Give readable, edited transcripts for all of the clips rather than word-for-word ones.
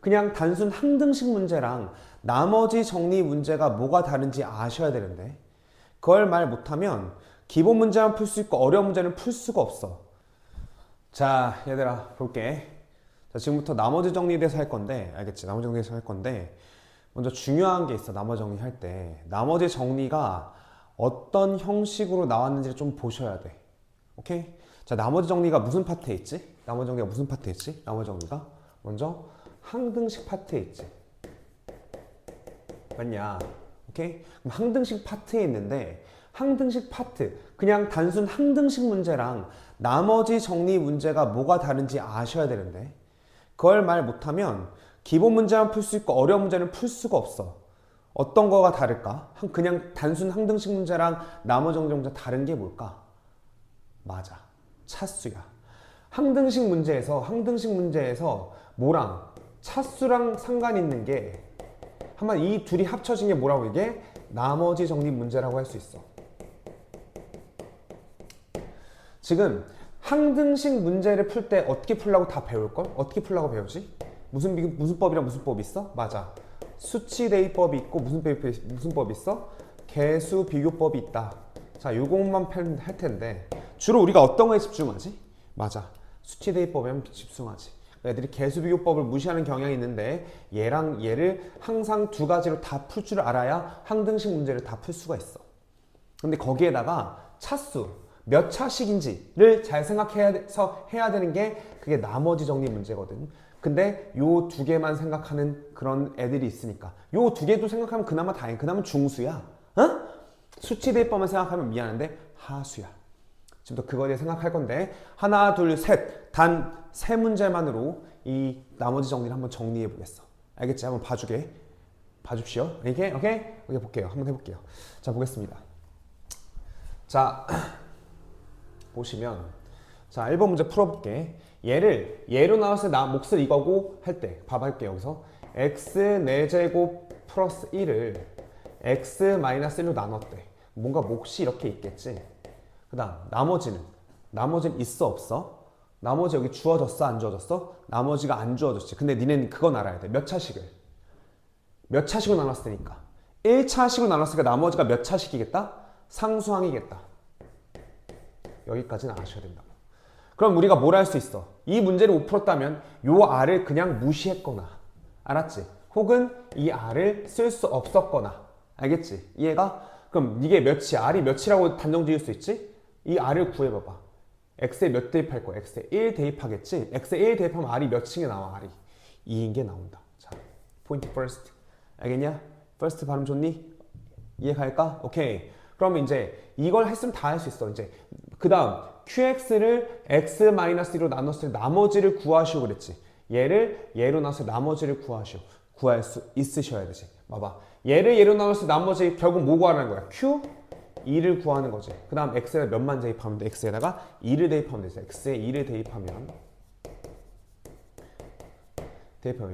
그냥 단순 항등식 문제랑 나머지 정리 문제가 뭐가 다른지 아셔야 되는데 그걸 말 못하면 기본 문제만 풀 수 있고 어려운 문제는 풀 수가 없어. 자, 얘들아 볼게. 자, 지금부터 나머지 정리에 대해서 할 건데 알겠지? 나머지 정리에 대해서 할 건데 먼저 중요한 게 있어. 나머지 정리할 때 나머지 정리가 어떤 형식으로 나왔는지를 좀 보셔야 돼. 오케이? 자, 나머지 정리가 무슨 파트에 있지? 나머지 정리가 무슨 파트에 있지? 나머지 정리가 먼저 항등식 파트에 있지. 맞냐? 오케이? 그럼 항등식 파트에 있는데 항등식 파트, 그냥 단순 항등식 문제랑 나머지 정리 문제가 뭐가 다른지 아셔야 되는데 그걸 말 못하면 기본 문제만 풀 수 있고 어려운 문제는 풀 수가 없어. 어떤 거가 다를까? 그냥 단순 항등식 문제랑 나머지 정리 문제 다른 게 뭘까? 맞아. 차수야. 항등식 문제에서 뭐랑 차수랑 상관 있는 게 한번 이 둘이 합쳐진 게 뭐라고 이게 나머지 정리 문제라고 할 수 있어. 지금 항등식 문제를 풀 때 어떻게 풀라고 다 배울걸? 어떻게 풀라고 배우지? 무슨 법이랑 무슨 법이 있어? 맞아. 수치 대입법이 있고 무슨 법이 있어? 개수 비교법이 있다. 자, 요것만 할 텐데 주로 우리가 어떤 거에 집중하지? 맞아. 수치 대입법에 집중하지. 애들이 개수 비교법을 무시하는 경향이 있는데 얘랑 얘를 항상 두 가지로 다 풀 줄 알아야 항등식 문제를 다 풀 수가 있어. 근데 거기에다가 차수 몇 차식인지를 잘 생각해서 해야 되는 게 그게 나머지 정리 문제거든. 근데 요 두 개만 생각하는 그런 애들이 있으니까 요 두 개도 생각하면 그나마 다행. 그나마 중수야. 어? 수치 대입법만 생각하면 미안한데 하수야. 지금부터 그거에 대해 생각할 건데 하나 둘 셋 단 세 문제만으로 이 나머지 정리를 한번 정리해 보겠어. 알겠지? 한번 봐줍시오. 오케이? 볼게요. 한번 해볼게요. 자, 보겠습니다. 자, 보시면 자, 1번 문제 풀어볼게. 얘를 얘로 나왔을 때 나 몫을 이거고 할 때 봐볼게요. 여기서 x 4제곱 플러스 1을 x 마이너스 1로 나눴대. 뭔가 몫이 이렇게 있겠지. 그 다음 나머지는 있어 없어? 나머지 여기 주어졌어 안 주어졌어? 나머지가 안 주어졌지. 근데 니네는 그건 알아야 돼. 몇 차식으로 나눴을 테니까 1차식으로 나눴으니까 나머지가 몇 차식이겠다? 상수항이겠다. 여기까지는 아셔야 된다고. 그럼 우리가 뭘 할 수 있어? 이 문제를 못 풀었다면 요 R을 그냥 무시했거나 알았지? 혹은 이 R을 쓸 수 없었거나 알겠지? 이해가? 그럼 이게 몇이? R이 몇이라고 단정 지을 수 있지? 이 R을 구해봐봐. X에 몇 대입할 거야? X에 1 대입하겠지? X에 1 대입하면 R이 몇인 게 나와? R이 2인 게 나온다. 자, 포인트 first. 알겠냐? first 발음 좋니? 이해 갈까? 오케이. 그러면 이제 이걸 했으면 다 할 수 있어. 이제 그 다음 QX를 X-1로 나눴을 때 나머지를 구하시오 그랬지. 얘로 나눠서 나머지를 구할 수 있으셔야 되지. 봐봐. 얘로 나눴을 때 나머지 결국 뭐 구하는 거야? Q? 2를 구하는 거지. 그 다음 X에다 몇만 대입하면 돼? X에다가 2를 대입하면 되지. X에 2를 대입하면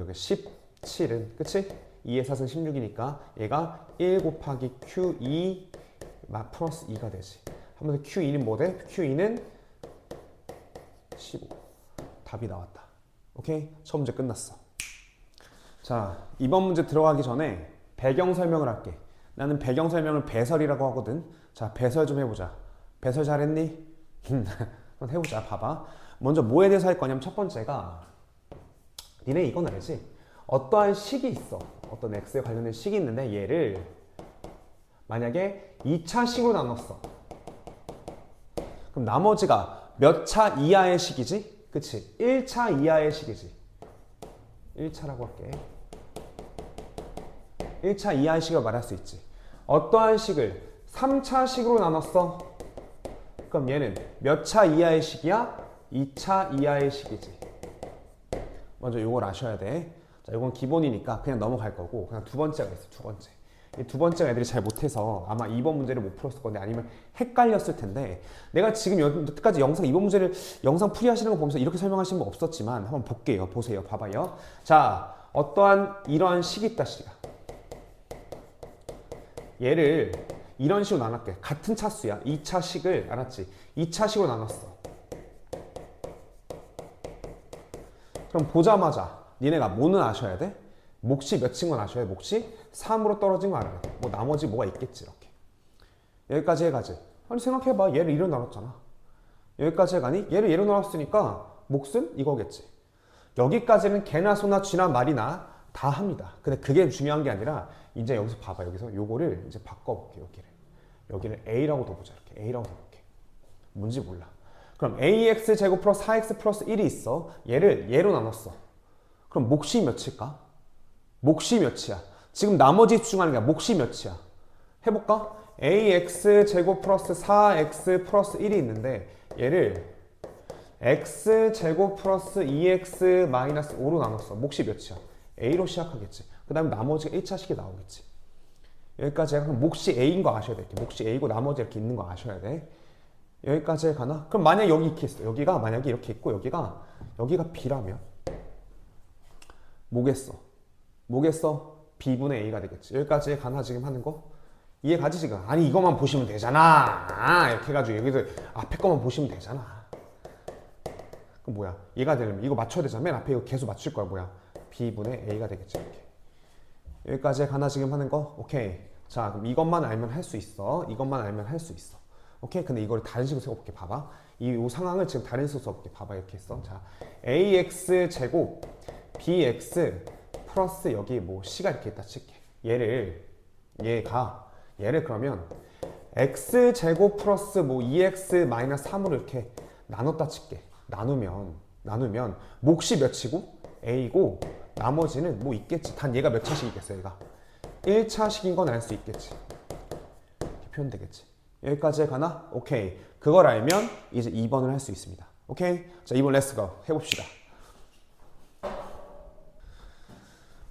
여기 17은 그치? 2의 4승 16이니까 얘가 1 곱하기 Q2 플러스 2가 되지. 하면서 Q2는 뭐 돼? Q2는 15. 답이 나왔다. 오케이? 첫 문제 끝났어. 자, 이번 문제 들어가기 전에 배경 설명을 할게. 나는 배경 설명을 배설이라고 하거든. 자, 배설 좀 해보자. 배설 잘했니? 한번 해보자. 봐봐. 먼저 뭐에 대해서 할 거냐면 첫 번째가 니네 이건 알지? 어떠한 식이 있어. 어떤 x에 관련된 식이 있는데 얘를 만약에 2차식으로 나눴어. 그럼 나머지가 몇 차 이하의 식이지? 그치? 1차 이하의 식이지. 1차라고 할게. 1차 이하의 식을 말할 수 있지. 어떠한 식을 3차식으로 나눴어? 그럼 얘는 몇 차 이하의 식이야? 2차 이하의 식이지. 먼저 이걸 아셔야 돼. 자, 이건 기본이니까 그냥 넘어갈 거고 그냥 두 번째가 있어. 두 번째. 이 두 번째가 애들이 잘 못해서 아마 이번 문제를 못 풀었을 건데 아니면 헷갈렸을 텐데 내가 지금 여태까지 이번 문제를 영상 풀이하시는 거 보면서 이렇게 설명하시는 거 없었지만 한번 볼게요. 보세요. 봐봐요. 자, 어떠한 이러한 식이 있다 시가. 얘를 이런 식으로 나눴게. 같은 차수야. 2차식을 알았지? 2차식으로 나눴어. 그럼 보자마자 니네가 뭐는 아셔야 돼? 몫이 몇인 건 아셔야 돼. 몫이 3으로 떨어진 거 알아야 돼. 뭐 나머지 뭐가 있겠지 이렇게. 여기까지 해가지. 아니 생각해봐. 얘를 1로 나눴잖아. 여기까지 해가니 얘를 얘로 나눴으니까 몫은 이거겠지. 여기까지는 개나 소나 쥐나 말이나 다 합니다. 근데 그게 중요한 게 아니라 이제 여기서 봐봐. 여기서 요거를 이제 바꿔볼게. 여기를 A라고 둬보자. 이렇게 A라고 둬볼게. 뭔지 몰라. 그럼 AX 제곱 플러스 4X 플러스 1이 있어. 얘를 얘로 나눴어. 그럼 몫이 몇일까? 몫이 몇이야? 지금 나머지 집중하는 게 몫이 몇이야? 해볼까? AX 제곱 플러스 4X 플러스 1이 있는데 얘를 X 제곱 플러스 2X 마이너스 5로 나눴어. 몫이 몇이야? A로 시작하겠지. 그 다음에 나머지가 1차식이 나오겠지. 여기까지 해가 그럼 몫이 A인 거 아셔야 돼. 이렇게 몫이 A고 나머지 이렇게 있는 거 아셔야 돼. 여기까지 가나? 그럼 만약 여기 이렇게 있어. 여기가 만약에 이렇게 있고 여기가 B라면 뭐겠어? B분의 A가 되겠지. 여기까지 가나 지금 하는 거? 이해 가지 지금? 아니 이것만 보시면 되잖아. 이렇게 해가지고 여기서 앞에 것만 보시면 되잖아. 그럼 뭐야? 얘가 되려면 이거 맞춰야 되잖아. 맨 앞에 이거 계속 맞출 거야. 뭐야? B분의 A가 되겠지. 이렇게. 여기까지 가나 지금 하는 거? 오케이. 자 그럼 이것만 알면 할 수 있어. 이것만 알면 할 수 있어. 오케이. 근데 이걸 다른 식으로 써볼게. 봐봐. 이 상황을 지금 다른 식으로 써볼게. 봐봐. 이렇게 했어. 자 AX 제곱 BX 플러스 여기 뭐 C가 이렇게 있다 칠게. 얘를 그러면 X 제곱 플러스 뭐 2X 마이너스 3으로 이렇게 나눴다 칠게. 나누면 몫이 몇이고 A고 나머지는 뭐 있겠지. 단 얘가 몇 차식이겠어. 얘가 1차식인 건 알 수 있겠지. 이렇게 표현되겠지. 여기까지 가나? 오케이. 그걸 알면 이제 2번을 할 수 있습니다. 오케이. 자 2번 렛츠고 해봅시다.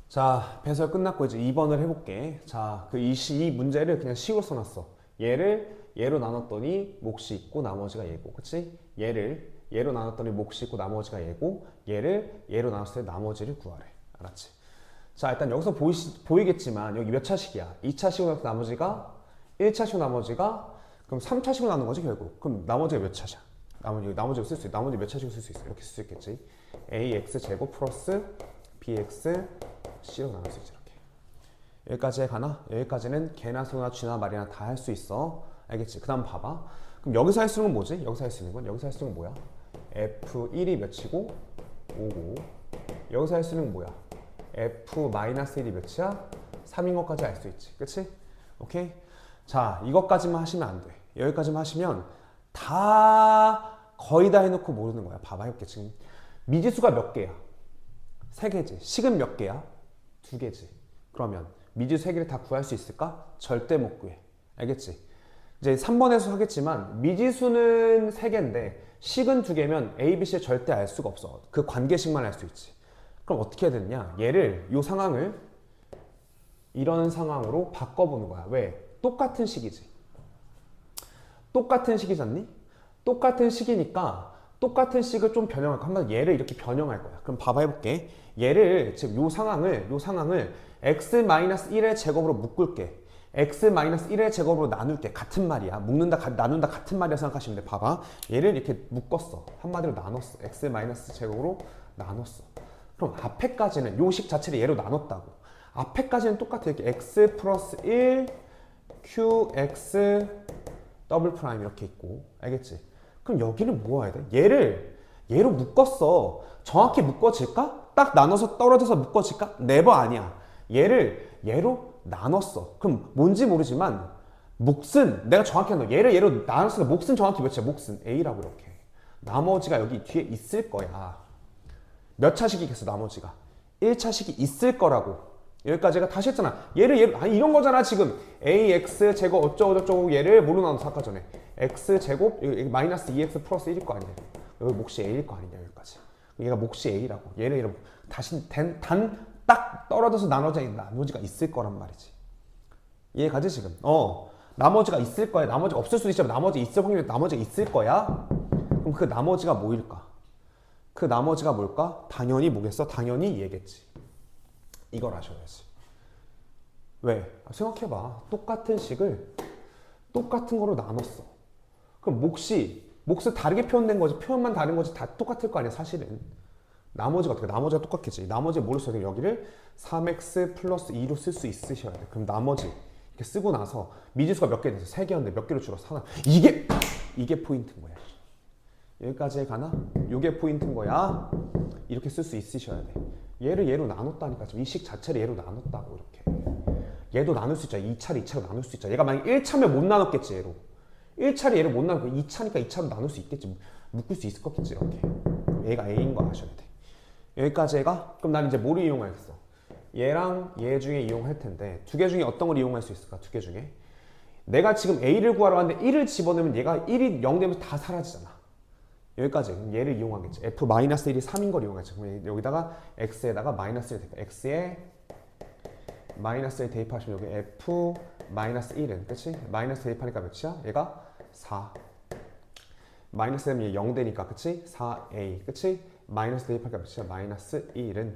자 배설 끝났고 이제 2번을 해볼게. 자 그 이 문제를 그냥 식으로 써놨어. 얘로 나눴더니 몫이 있고 나머지가 얘고, 그치? 얘로 나눴더니 몫이 있고 나머지가 얘고, 얘로 나눴을 때 나머지를 구하래. 알았지? 자 일단 여기서 보이겠지만 여기 몇 차식이야? 2차식으로 나눠서 나머지가 1차식으로 나머지가 그럼 3차식으로 나눈 거지 결국. 그럼 나머지가 몇 차냐? 나머지가 쓸 수 있어. 나머지 몇 차식으로 쓸 수 있어? 이렇게 쓸 수 있겠지. AX 제곱 플러스 BX C로 나눌 수 있지. 이렇게. 여기까지 가나? 여기까지는 개나 소나 쥐나 말이나 다 할 수 있어. 알겠지? 그 다음 봐봐. 그럼 여기서 할 수 있는 건 뭐지? 여기서 할 수 있는 건 뭐야? F1이 몇이고 5고, 여기서 할 수 있는 건 뭐야? F-1이 몇이야? 3인 것까지 알 수 있지. 그치? 오케이? 자 이것까지만 하시면 안 돼. 여기까지만 하시면 거의 다 해놓고 모르는 거야. 봐봐. 해볼게. 지금 미지수가 몇 개야? 3개지. 식은 몇 개야? 2개지. 그러면 미지수 3개를 다 구할 수 있을까? 절대 못 구해. 알겠지? 이제 3번에서 하겠지만 미지수는 3개인데 식은 2개면 A, B, C를 절대 알 수가 없어. 그 관계식만 알 수 있지. 그럼 어떻게 해야 되느냐? 이 상황을 이런 상황으로 바꿔보는 거야. 왜? 똑같은 식이지. 똑같은 식이잖니? 똑같은 식이니까 똑같은 식을 좀 변형할 거야. 한번 얘를 이렇게 변형할 거야. 그럼 봐봐 해볼게. 얘를 지금 요 상황을 x-1의 제곱으로 묶을게. x-1의 제곱으로 나눌게. 같은 말이야. 나눈다 같은 말이라 생각하시면 돼. 봐봐. 얘를 이렇게 묶었어. 한마디로 나눴어. x-제곱으로 나눴어. 그럼 앞에까지는 요 식 자체를 얘로 나눴다고. 앞에까지는 똑같아. 이렇게 x 플러스 1 qx 더블 프라임 이렇게 있고. 알겠지? 그럼 여기는 뭐 해야 돼? 얘로 묶었어. 정확히 묶어질까? 딱 나눠서 떨어져서 묶어질까? 네버 아니야. 얘로 나눴어. 그럼 뭔지 모르지만 몫은 내가 정확히 나눠. 얘로 나눴으니까 몫은 정확히 몇이야? 몫은 A라고 이렇게. 나머지가 여기 뒤에 있을 거야. 몇 차식이겠어 나머지가? 1차식이 있을 거라고. 여기까지가 다시 했잖아. 아니 이런 거잖아 지금. AX 제곱 어쩌고저쩌고 얘를 뭐로 나눠서 아까 전에 X 제곱 여기 마이너스 2X 플러스 1일 거 아니야. 여기 몫이 A일 거 아니냐 여기까지. 얘가 몫이 A라고. 얘를 다시 딱 떨어져서 나머지가 있을 거란 말이지. 이해 가지 지금? 나머지가 있을 거야. 나머지가 없을 수도 있지만 나머지 있을 확률이 나머지가 있을 거야. 그럼 그 나머지가 뭐일까? 그 나머지가 뭘까? 당연히 뭐겠어? 당연히 얘겠지. 이걸 아셔야지. 왜? 생각해봐. 똑같은 식을 똑같은 거로 나눴어. 그럼 몫이 다르게 표현된 거지. 표현만 다른 거지. 다 똑같을 거 아니야 사실은. 나머지가 어떻게? 나머지가 똑같겠지. 나머지 뭐로 써야 돼? 여기를 3x 플러스 2로 쓸 수 있으셔야 돼. 그럼 나머지 이렇게 쓰고 나서 미지수가 몇 개 됐어? 3개였는데 몇 개로 줄었어? 하나. 이게 포인트인 거야. 여기까지 가나? 이게 포인트인 거야. 이렇게 쓸 수 있으셔야 돼. 얘를 얘로 나눴다니까. 지금 이 식 자체를 얘로 나눴다고 이렇게. 얘도 나눌 수 있잖아. 2차를 2차로 나눌 수 있잖아. 얘가 만약 1차면 못 나눴겠지 얘로. 1차를 얘를 못 나누고 2차니까 2차로 나눌 수 있겠지. 묶을 수 있을 거겠지 이렇게. 얘가 A인 거 아셔야 돼. 여기까지 얘가 그럼 난 이제 뭐를 이용하겠어? 얘랑 얘 중에 이용할 텐데 두 개 중에 어떤 걸 이용할 수 있을까? 두 개 중에 내가 지금 A를 구하러 왔는데 1을 집어넣으면 얘가 1이 0 되면 다 사라지잖아. 여기까지 그럼 얘를 이용하겠지. F-1이 3인 걸 이용하겠지. 그럼 여기다가 X에다가 마이너스를 대입. X에 마이너스를 대입하시면 여기 F-1은 그치? 마이너스 대입하니까 몇이야? 얘가 4. 마이너스 되면 얘 0 되니까 그치? 4A 그치? 마이너스 대입하니까 몇이야? 마이너스 1은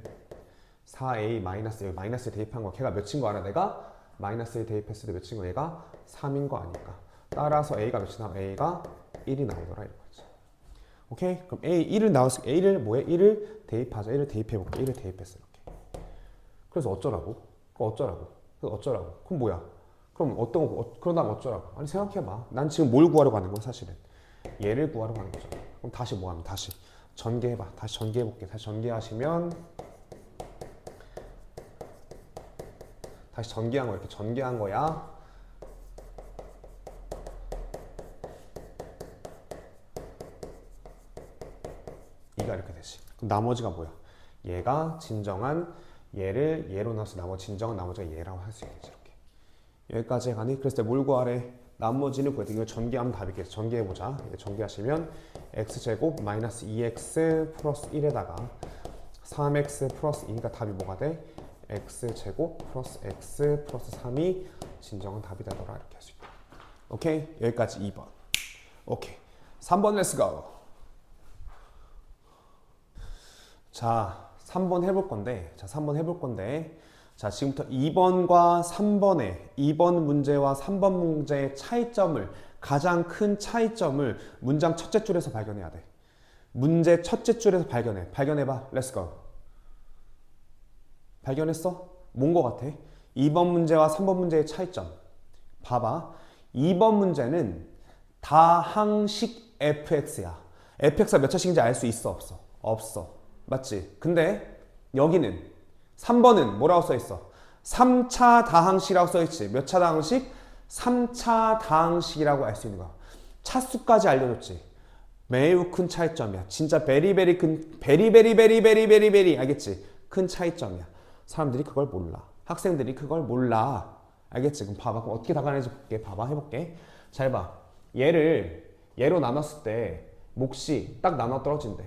4A 마이너스 여기 마이너스 대입한 거 걔가 몇인 거 알아? 내가 마이너스를 대입했을 때 몇인 거? 얘가 3인 거 아니까 따라서 A가 몇이 나와? A가 1이 나오더라 이거지. 오케이? 그럼 A 1을 나왔을 때 A를 뭐해? 1을 대입하자. 1을 대입해볼게. 1을 대입했어 이렇게. 그래서 어쩌라고? 어쩌라고? 그래서 어쩌라고? 그럼 뭐야? 그럼 어떤 거? 그러다가 어쩌라고? 아니 생각해봐. 난 지금 뭘 구하러 가는 거야 사실은? 얘를 구하러 가는 거잖아. 그럼 다시 뭐 하면? 다시 전개해봐. 다시 전개해볼게. 다시 전개하시면 다시 전개한 거 이렇게 전개한 거야. 이가 이렇게 되지. 그럼 나머지가 뭐야? 얘가 진정한 얘를 얘로 나눠서 나머지 진정한 나머지가 얘라고 할 수 있겠지. 이렇게. 여기까지 가니? 그랬을 때 뭘 구하래? 나머지는 구해야 돼. 이걸 전개하면 답이겠지. 전개해보자. 전개하시면 x제곱 마이너스 2x 플러스 1에다가 3x 플러스 2니까 답이 뭐가 돼? x제곱 플러스 x 플러스 3이 진정한 답이 되더라. 이렇게 할 수 있다. 오케이? 여기까지 2번. 오케이. 3번 렛츠 고. 자, 3번 해볼 건데, 자, 지금부터 2번과 3번의, 2번 문제와 3번 문제의 차이점을, 가장 큰 차이점을 문장 첫째 줄에서 발견해야 돼. 문제 첫째 줄에서 발견해봐. 렛츠 고. 발견했어? 뭔 거 같아? 2번 문제와 3번 문제의 차이점. 봐봐. 2번 문제는 다항식 fx야. fx가 몇 차식인지 알 수 있어? 없어? 없어. 맞지? 근데 여기는 3번은 뭐라고 써있어? 3차 다항식이라고 써있지. 몇 차 다항식? 3차 다항식이라고 알 수 있는 거야. 차수까지 알려줬지. 매우 큰 차이점이야. 진짜 베리베리 큰, 베리베리 알겠지? 큰 차이점이야. 사람들이 그걸 몰라. 학생들이 그걸 몰라. 알겠지? 그럼 봐봐. 그럼 어떻게 다가내지 볼게. 봐봐. 해볼게. 잘 봐. 얘로 나눴을 때 몫이 딱 나눠 떨어진대.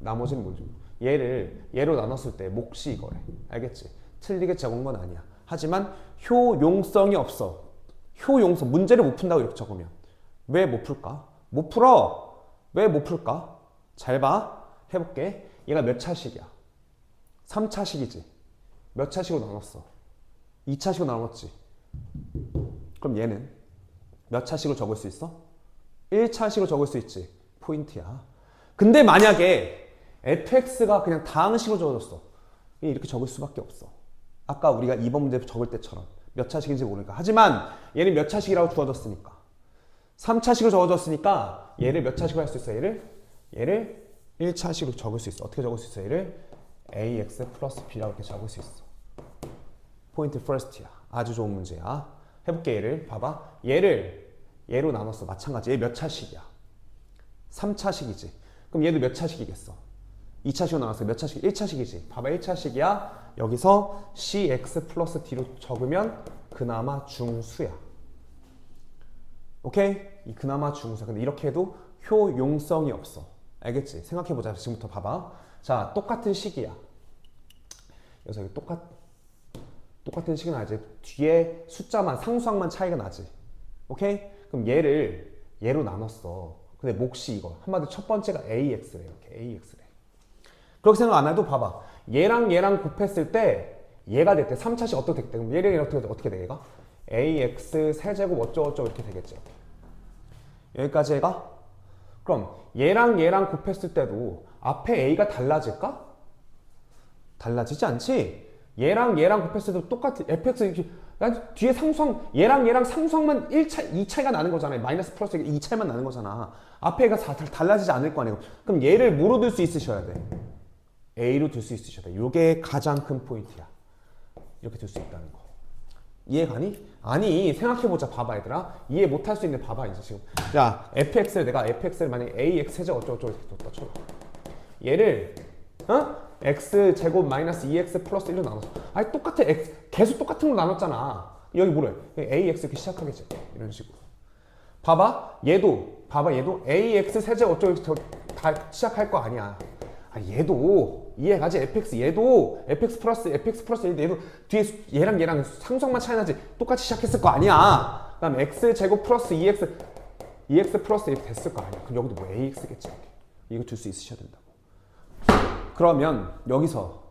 나머지는 뭐죠? 얘로 나눴을 때 몫이 이거래. 알겠지? 틀리게 적은 건 아니야. 하지만 효용성이 없어. 효용성. 문제를 못 푼다고 이렇게 적으면. 왜 못 풀까? 못 풀어. 왜 못 풀까? 잘 봐. 해볼게. 얘가 몇 차식이야? 3차식이지. 몇 차식으로 나눴어? 2차식으로 나눴지. 그럼 얘는 몇 차식으로 적을 수 있어? 1차식으로 적을 수 있지. 포인트야. 근데 만약에 fx가 그냥 다항식으로 적어졌어. 이렇게 적을 수밖에 없어. 아까 우리가 2번 문제 적을 때처럼 몇 차식인지 모르니까. 하지만 얘는 몇 차식이라고 주어졌으니까 3차식으로 적어졌으니까 얘를 몇 차식으로 할 수 있어? 얘를 1차식으로 적을 수 있어. 어떻게 적을 수 있어? 얘를 ax 플러스 b라고 이렇게 적을 수 있어. 포인트 퍼스트야. 아주 좋은 문제야. 해볼게. 얘를 봐봐. 얘로 나눴어. 마찬가지. 얘 몇 차식이야? 3차식이지. 그럼 얘도 몇 차식이겠어? 2차식으로 나왔어. 몇 차식? 1차식이지. 봐봐. 1차식이야. 여기서 cx 플러스 d로 적으면 그나마 중수야. 오케이? 이 그나마 중수야. 근데 이렇게 해도 효용성이 없어. 알겠지? 생각해보자. 지금부터 봐봐. 자, 똑같은 식이야. 그래서 똑같은 식은 알지? 뒤에 숫자만, 상수항만 차이가 나지. 오케이? 그럼 얘로 나눴어. 근데 몫이 이거. 한마디로 첫 번째가 AX래. 이렇게 AX래. 그렇게 생각 안 해도 봐봐. 얘랑 곱했을 때 얘가 됐대. 3차식 어떻게 됐대? 그럼 얘랑 어떻게 돼? 얘가? AX 세제곱 어쩌고저쩌고 이렇게 되겠지. 이렇게. 여기까지 얘가? 그럼 얘랑 곱했을 때도 앞에 A가 달라질까? 달라지지 않지? 얘랑 곱했을 때도 똑같아. fx 이렇게 뒤에 상수항 얘랑 상수항만 1차 2차이가 나는 거잖아요. 마이너스 플러스 2차이만 나는 거잖아. 앞에가 달라지지 않을 거 아니에요. 그럼 얘를 뭐로 들 수 있으셔야 돼? A로 들 수 있으셔야 돼. 요게 가장 큰 포인트야. 이렇게 들 수 있다는 거. 이해가니? 아니 생각해보자. 봐봐 얘들아. 이해 못할 수 있는데 봐봐 이제 지금. 자 내가 fx를 만약에 ax 세제 어쩌고저쩌고 이렇게 뒀다 쳐. 얘를 x 제곱 마이너스 2x 플러스 1로 나눴어. 아니 똑같아. 계속 똑같은 걸 나눴잖아. 여기 뭐래? ax 이렇게 시작하겠지. 이런 식으로. 봐봐 얘도 ax 세제 어쩌고 다 시작할 거 아니야. 아 얘도 이해가지? 얘도 fx 플러스 1 얘도 뒤에 얘랑 상수항만 차이 나지 똑같이 시작했을 거 아니야. 그 다음 x 제곱 플러스 2x 플러스 1 됐을 거 아니야. 그럼 여기도 뭐 ax겠지. 이거 줄 수 있으셔야 된다고. 그러면 여기서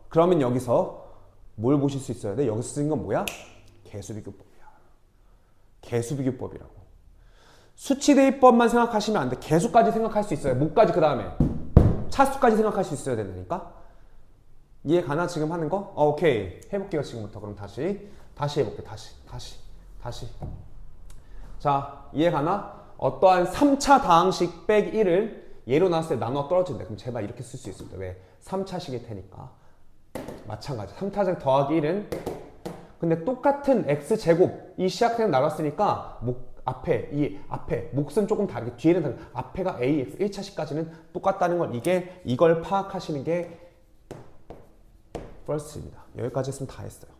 뭘 보실 수 있어야 돼? 여기서 쓰는 건 뭐야? 개수비교법이야. 개수비교법이라고. 수치대입법만 생각하시면 안 돼. 개수까지 생각할 수 있어요. 뭐까지 그 다음에 차수까지 생각할 수 있어야 된다니까. 이해 가나 지금 하는 거? 오케이. 해볼게요 지금부터. 그럼 다시 해볼게. 다시. 자 이해 가나? 어떠한 3차 다항식 빼기 1을 얘로 나왔을 때 나눠 떨어진대. 그럼 제발 이렇게 쓸 수 있을 때. 왜? 3차식일 테니까. 마찬가지. 3차식 더하기 1은 근데 똑같은 x제곱 이 시작되는 나눴으니까 앞에 몫은 조금 다르게 뒤에는 다르게 앞에가 ax 1차식까지는 똑같다는 걸 이걸 파악하시는 게 first입니다. 여기까지 했으면 다 했어요.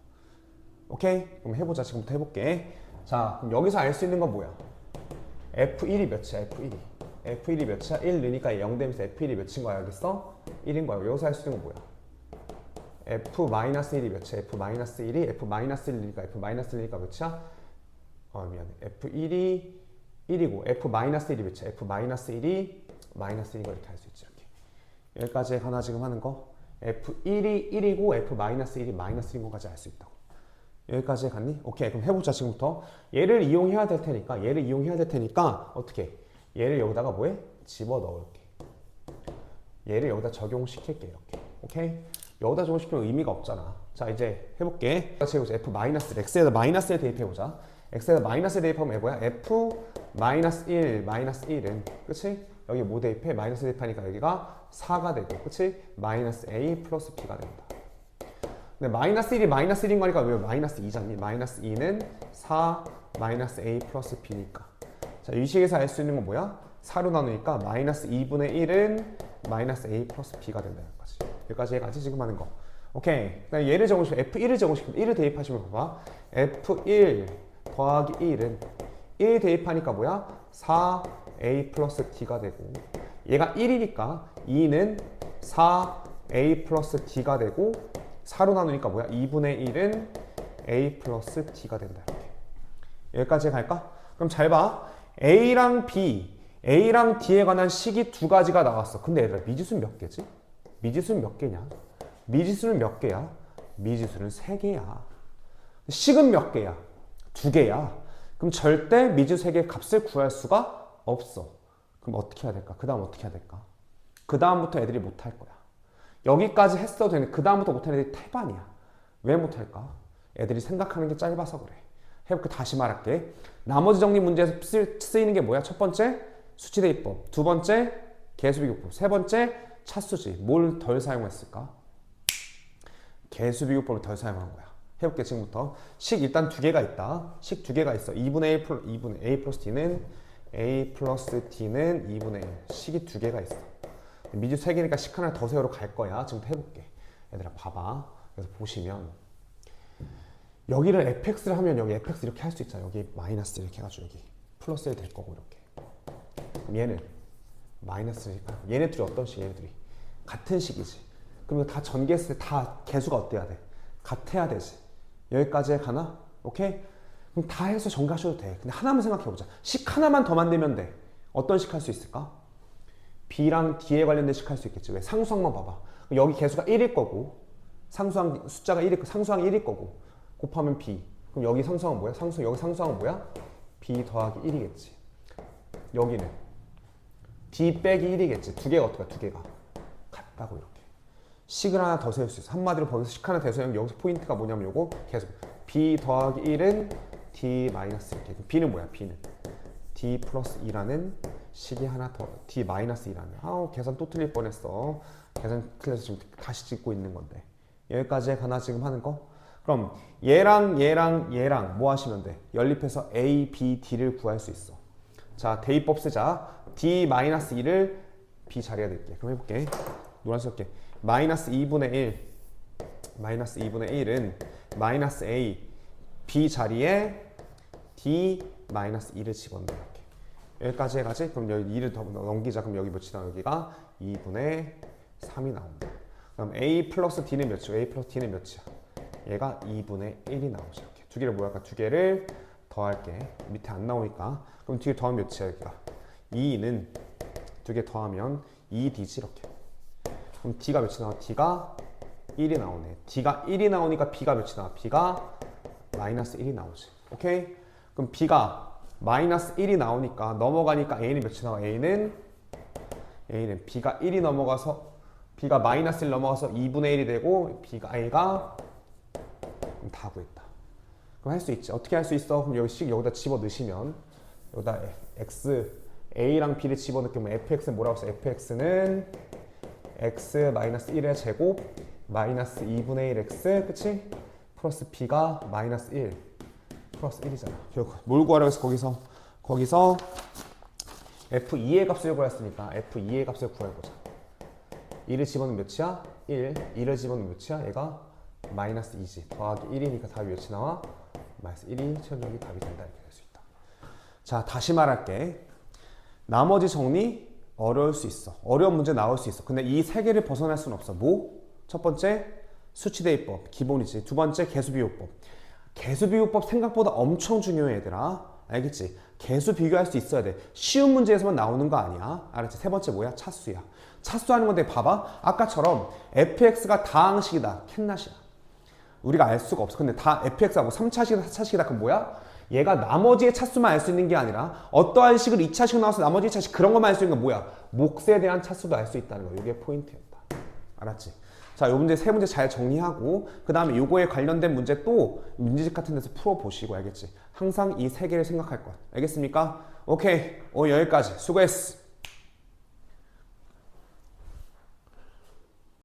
오케이? 그럼 해보자. 지금부터 해볼게. 자 그럼 여기서 알 수 있는 건 뭐야? f1이 몇이야? f1이 몇이야? 1 넣으니까 0 되면서 f1이 몇인 거야? 여기 써? 1인 거야. 여기서 할 수 있는 건 뭐야? f-1이 몇이야? f-1이 f-1 넣으니까 몇이야? 미안해. f1이 1이고 f-1이 몇이야? f-1이 -1인 거 이렇게 할 수 있지. 이렇게. 여기까지 하나 지금 하는 거. f1이 1이고 f-1이 -1인 것까지 알 수 있다고. 여기까지 갔니? 오케이. 그럼 해보자 지금부터. 얘를 이용해야 될 테니까 어떻게? 얘를 여기다가 뭐해? 집어넣을게. 얘를 여기다 적용시킬게. 이렇게. 오케이? 여기다 적용시키면 의미가 없잖아. 자 이제 해볼게. x에다 마이너스를 대입해보자. x에다 마이너스를 대입하면 뭐야? f-1은 그치? 여기 뭐 대입해? 마이너스 대입하니까 여기가 4가 되고 그치? 마이너스 a 플러스 b가 된다. 근데 마이너스 1이 마이너스 1인 거니까 왜 마이너스 2잖니? 마이너스 2는 4 마이너스 a 플러스 b니까. 자, 이 식에서 알 수 있는 건 뭐야? 4로 나누니까 마이너스 2분의 1은 마이너스 a 플러스 b가 된다. 여기까지 해가지 지금 하는 거. 오케이. 얘를 적으시면 f1을 적으시면 1을 대입하시면 봐봐. f1 더하기 1은 1 대입하니까 뭐야? 4a 플러스 d가 되고 얘가 1이니까 2는 4a 플러스 d가 되고 4로 나누니까 뭐야? 2분의 1은 a 플러스 d가 된다. 이렇게. 여기까지 갈까? 그럼 잘 봐. A랑 D에 관한 식이 두 가지가 나왔어. 근데 얘들아 미지수는 몇 개지? 미지수는 몇 개냐? 미지수는 몇 개야? 미지수는 3개야. 식은 몇 개야? 2개야. 그럼 절대 미지수 3개의 값을 구할 수가 없어. 그럼 어떻게 해야 될까? 그 다음 어떻게 해야 될까? 그 다음부터 애들이 못할 거야. 여기까지 했어도 되는데 그 다음부터 못하는 애들이 태반이야. 왜 못할까? 애들이 생각하는 게 짧아서 그래. 해볼게. 다시 말할게. 나머지 정리 문제에서 쓰이는 게 뭐야? 첫 번째 수치대입법, 두 번째 개수비교법, 세 번째 차수지. 뭘 덜 사용했을까? 개수비교법을 덜 사용한 거야. 해볼게. 지금부터 식 일단 2개가 있다. 식 2개가 있어. 2분의 a 플러스 d는 a 플러스 d는 2분의 1. 식이 2개가 있어. 미지수 3개니까 식 하나 더 세우러 갈 거야. 지금부터 해볼게. 얘들아 봐봐. 그래서 보시면 여기를 fx를 하면 여기 fx 이렇게 할 수 있잖아. 여기 마이너스 이렇게 해가지고 여기 플러스 1 될 거고 이렇게. 그럼 얘는 마이너스니까 얘네 둘이 어떤 식? 얘네 둘이 같은 식이지. 그럼 이거 다 전개했을 때 다 개수가 어때야 돼? 같아야 되지. 여기까지 가나? 오케이? 그럼 다 해서 전개하셔도 돼. 근데 하나만 생각해보자. 식 하나만 더 만들면 돼. 어떤 식 할 수 있을까? B랑 D에 관련된 식 할 수 있겠지. 왜? 상수항만 봐봐. 여기 개수가 1일 거고 상수항 숫자가 1일, 상수항이 1일 거고 곱하면 B. 그럼 여기 상수항은 뭐야? 여기 상수항은 뭐야? B 더하기 1이겠지. 여기는 D 빼기 1이겠지. 두 개가 어떨까? 두 개가 같다고 이렇게. 식을 하나 더 세울 수 있어. 한마디로 거기서 식 하나 더 세우면 여기서 포인트가 뭐냐면 요거 계속 b 더하기 1은 d 마이너스 이렇게. b는 뭐야? b는 d 플러스 2라는 식이 하나 더 d 마이너스 2라는. 아우 계산 또 틀릴 뻔했어. 계산 틀려서 지금 다시 찍고 있는 건데. 여기까지 가나 지금 하는 거? 그럼 얘랑 뭐 하시면 돼? 연립해서 a, b, d를 구할 수 있어. 자, 대입법 쓰자. d-2를 b 자리에 넣을게. 그럼 해볼게. 노란색 할게. 마이너스 2분의 1 마이너스 2분의 1은 마이너스 a b 자리에 d-2를 집어넣을게. 여기까지 해가지. 그럼 여기 2를 더 넘기자. 그럼 여기 몇이 나와? 여기가 2분의 3이 나온다. 그럼 a 플러스 d는 몇이야? a 플러스 d는 몇이야? 얘가 2분의 1이 나오죠. 이렇게 두 개를 뭐 할까? 두 개를 더할게. 밑에 안 나오니까. 그럼 두 개 더하면 몇이야? 여기가 2는 두 개 더하면 2d지 이렇게. 그럼 d가 몇이 나와? d가 1이 나오네. d가 1이 나오니까 b가 몇이 나와? b가 마이너스 1이 나오지. 오케이? 그럼 b가 마이너스 1이 나오니까 넘어가니까 a는 몇이 나와? a는 b가 1이 넘어가서 b가 마이너스 1 넘어가서 2분의 1이 되고 a가 다 구했다. 그럼 할 수 있지. 어떻게 할 수 있어? 그럼 여기 식 여기다 집어 넣으시면 여기다 x a랑 b를 집어 넣으면 fx는 뭐라고 써? fx는 x 마이너스 1의 제곱 마이너스 2분의 1x 그치? 플러스 b가 마이너스 1 플러스 1이잖아. 결국 뭘 구하라고 해서 거기서 f2의 값을 구했으니까 f2의 값을 구해보자. 2를 집어넣으면 몇이야? 1. 2를 집어넣으면 몇이야? 얘가 마이너스 2지. 더하기 1이니까 답이 몇이 나와? 마이너스 1이 최종적인 답이 된다. 이렇게 될 수 있다. 자, 다시 말할게. 나머지 정리 어려울 수 있어. 어려운 문제 나올 수 있어. 근데 이 세 개를 벗어날 수는 없어. 뭐? 첫 번째, 수치대입법. 기본이지. 두 번째, 개수비교법. 개수비교법 생각보다 엄청 중요해, 얘들아. 알겠지? 개수 비교할 수 있어야 돼. 쉬운 문제에서만 나오는 거 아니야. 알았지? 세 번째 뭐야? 차수야. 차수하는 건데 봐봐. 아까처럼 fx가 다항식이다. 캔낫이야. 우리가 알 수가 없어. 근데 다 fx하고 3차식이다, 4차식이다. 그럼 뭐야? 얘가 나머지의 차수만 알 수 있는 게 아니라 어떠한 식을 2차식 나와서 나머지 2차식 그런 것만 알 수 있는 건 뭐야? 몫에 대한 차수도 알 수 있다는 거. 이게 포인트였다. 알았지? 자, 요 문제 세 문제 잘 정리하고 그 다음에 요거에 관련된 문제 또 문제집 같은 데서 풀어보시고 알겠지? 항상 이 세 개를 생각할 거야. 알겠습니까? 오케이. 오늘 여기까지. 수고했어.